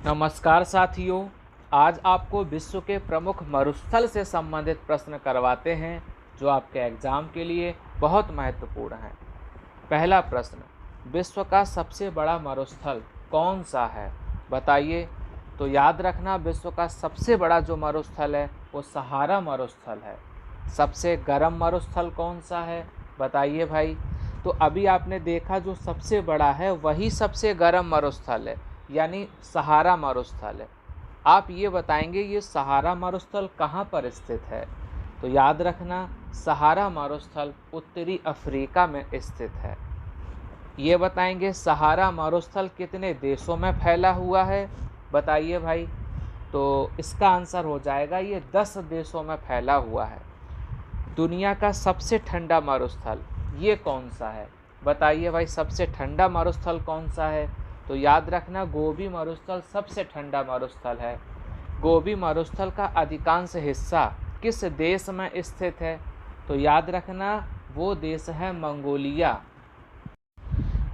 नमस्कार साथियों। आज आपको विश्व के प्रमुख मरुस्थल से संबंधित प्रश्न करवाते हैं जो आपके एग्ज़ाम के लिए बहुत महत्वपूर्ण हैं। पहला प्रश्न, विश्व का सबसे बड़ा मरुस्थल कौन सा है? बताइए। तो याद रखना, विश्व का सबसे बड़ा जो मरुस्थल है वो सहारा मरुस्थल है। सबसे गर्म मरुस्थल कौन सा है? बताइए भाई। तो अभी आपने देखा जो सबसे बड़ा है वही सबसे गर्म मरुस्थल है, यानी सहारा मरुस्थल है। आप ये बताएंगे ये सहारा मरुस्थल कहाँ पर स्थित है? तो याद रखना, सहारा मरुस्थल उत्तरी अफ्रीका में स्थित है। ये बताएंगे सहारा मरुस्थल कितने देशों में फैला हुआ है? बताइए भाई। तो इसका आंसर हो जाएगा ये 10 देशों में फैला हुआ है। दुनिया का सबसे ठंडा मरुस्थल ये कौन सा है? बताइए भाई, सबसे ठंडा मरुस्थल कौन सा है? तो याद रखना, गोबी मरुस्थल सबसे ठंडा मरुस्थल है। गोबी मरुस्थल का अधिकांश हिस्सा किस देश में स्थित है? तो याद रखना, वो देश है मंगोलिया।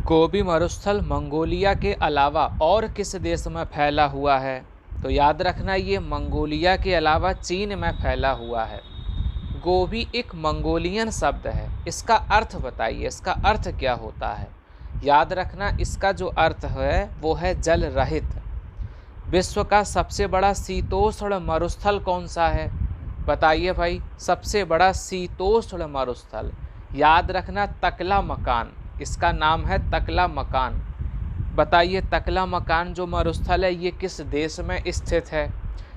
गोबी मरुस्थल मंगोलिया के अलावा और किस देश में फैला हुआ है? तो याद रखना, ये मंगोलिया के अलावा चीन में फैला हुआ है। गोबी एक मंगोलियन शब्द है, इसका अर्थ बताइए, इसका अर्थ क्या होता है? याद रखना, इसका जो अर्थ है वो है जल रहित। विश्व का सबसे बड़ा शीतोष्ण मरुस्थल कौन सा है? बताइए भाई, सबसे बड़ा शीतोष्ण मरुस्थल। याद रखना, तकला मकान, इसका नाम है तकला मकान। बताइए, तकला मकान जो मरुस्थल है ये किस देश में स्थित है?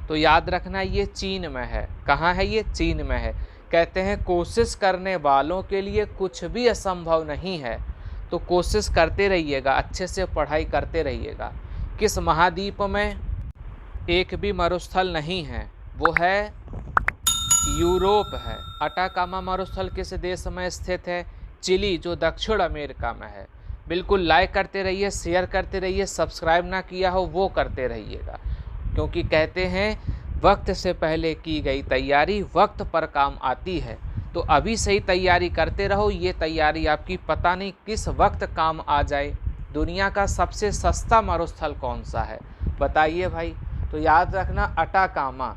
तो याद रखना, ये चीन में है। कहाँ है ये? चीन में है। कहते हैं कोशिश करने वालों के लिए कुछ भी असंभव नहीं है। तो कोशिश करते रहिएगा, अच्छे से पढ़ाई करते रहिएगा। किस महाद्वीप में एक भी मरुस्थल नहीं है? वो है यूरोप है। अटाकामा मरुस्थल किस देश में स्थित है? चिली, जो दक्षिण अमेरिका में है। बिल्कुल लाइक करते रहिए, शेयर करते रहिए, सब्सक्राइब ना किया हो वो करते रहिएगा, क्योंकि कहते हैं वक्त से पहले की गई तैयारी वक्त पर काम आती है। तो अभी से ही तैयारी करते रहो, ये तैयारी आपकी पता नहीं किस वक्त काम आ जाए। दुनिया का सबसे सस्ता मरुस्थल कौन सा है? बताइए भाई। तो याद रखना, अटाकामा।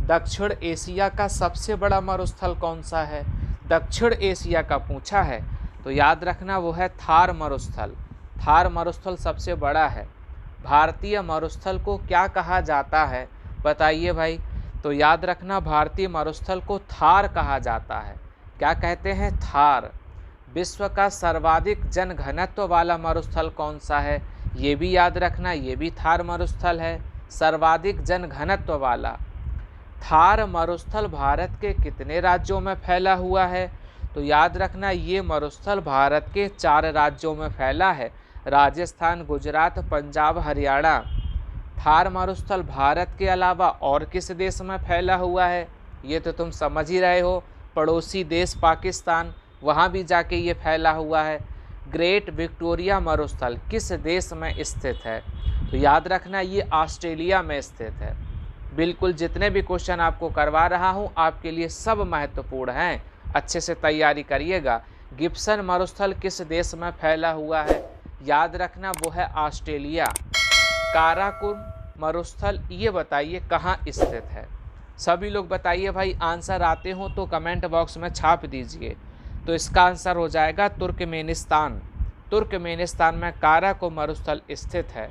दक्षिण एशिया का सबसे बड़ा मरुस्थल कौन सा है? दक्षिण एशिया का पूछा है तो याद रखना वो है थार मरुस्थल। थार मरुस्थल सबसे बड़ा है। भारतीय मरुस्थल को क्या कहा जाता है? बताइए भाई। तो याद रखना, भारतीय मरुस्थल को थार कहा जाता है। क्या कहते हैं? थार। विश्व का सर्वाधिक जनघनत्व वाला मरुस्थल कौन सा है? ये भी याद रखना, ये भी थार मरुस्थल है। सर्वाधिक जनघनत्व वाला थार मरुस्थल भारत के कितने राज्यों में फैला हुआ है? तो याद रखना, ये मरुस्थल भारत के 4 राज्यों में फैला है, राजस्थान, गुजरात, पंजाब, हरियाणा। थार मरुस्थल भारत के अलावा और किस देश में फैला हुआ है? ये तो तुम समझ ही रहे हो, पड़ोसी देश पाकिस्तान, वहाँ भी जाके ये फैला हुआ है। ग्रेट विक्टोरिया मरुस्थल किस देश में स्थित है? तो याद रखना, ये ऑस्ट्रेलिया में स्थित है। बिल्कुल जितने भी क्वेश्चन आपको करवा रहा हूँ आपके लिए सब महत्वपूर्ण हैं, अच्छे से तैयारी करिएगा। गिब्सन मरुस्थल किस देश में फैला हुआ है? याद रखना, वो है ऑस्ट्रेलिया। काराकोरम मरुस्थल ये बताइए कहाँ स्थित है? सभी लोग बताइए भाई, आंसर आते हो तो कमेंट बॉक्स में छाप दीजिए। तो इसका आंसर हो जाएगा तुर्कमेनिस्तान। तुर्कमेनिस्तान में काराकोरम मरुस्थल स्थित है।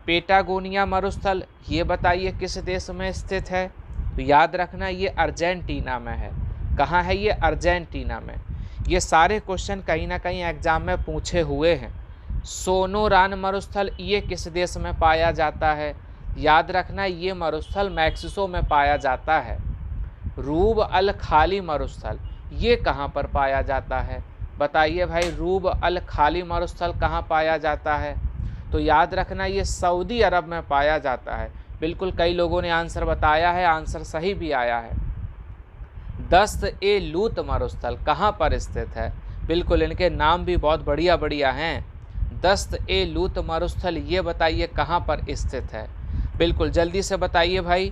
पेटागोनिया मरुस्थल ये बताइए किस देश में स्थित है? तो याद रखना, ये अर्जेंटीना में है। कहाँ है ये? अर्जेंटीना में। ये सारे क्वेश्चन कहीं ना कहीं एग्जाम में पूछे हुए हैं। सोनोरान मरुस्थल ये किस देश में पाया जाता है? याद रखना, ये मरुस्थल मैक्सिको में पाया जाता है। रूब अल खाली मरुस्थल ये कहाँ पर पाया जाता है? बताइए भाई, रूब अल खाली मरुस्थल कहाँ पाया जाता है? तो याद रखना, ये सऊदी अरब में पाया जाता है। बिल्कुल कई लोगों ने आंसर बताया है, आंसर सही भी आया है। दस्त-ए-लूत मरुस्थल कहाँ पर स्थित है? बिल्कुल इनके नाम भी बहुत बढ़िया बढ़िया हैं। दस्त-ए-लूत मरुस्थल ये बताइए कहाँ पर स्थित है? बिल्कुल जल्दी से बताइए भाई।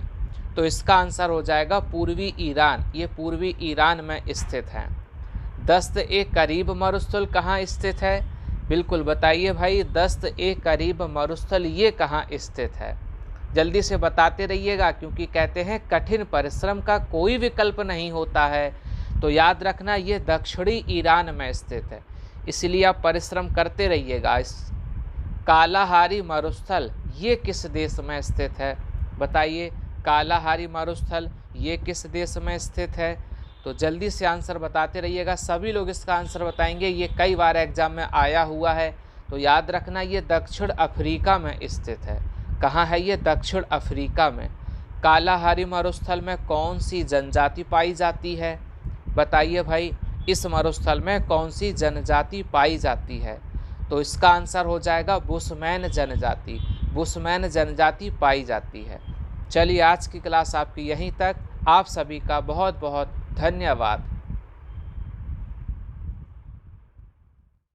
तो इसका आंसर हो जाएगा पूर्वी ईरान। ये पूर्वी ईरान में स्थित है। दस्त-ए-करीब मरुस्थल कहाँ स्थित है? बिल्कुल बताइए भाई, दस्त-ए-करीब मरुस्थल ये कहाँ स्थित है? जल्दी से बताते रहिएगा, क्योंकि कहते हैं कठिन परिश्रम का कोई विकल्प नहीं होता है। तो याद रखना ये दक्षिणी ईरान में स्थित है, इसलिए आप परिश्रम करते रहिएगा। इस कालाहारी मरुस्थल ये किस देश में स्थित है? बताइए, कालाहारी मरुस्थल ये किस देश में स्थित है? तो जल्दी से आंसर बताते रहिएगा, सभी लोग इसका आंसर बताएंगे। ये कई बार एग्जाम में आया हुआ है। तो याद रखना ये दक्षिण अफ्रीका में स्थित है। कहाँ है ये? दक्षिण अफ्रीका में। कालाहारी मरुस्थल में कौन सी जनजाति पाई जाती है? बताइए भाई, इस मरुस्थल में कौन सी जनजाति पाई जाती है? तो इसका आंसर हो जाएगा बुशमैन जनजाति। बुशमैन जनजाति पाई जाती है। चलिए, आज की क्लास आपकी यहीं तक। आप सभी का बहुत बहुत धन्यवाद।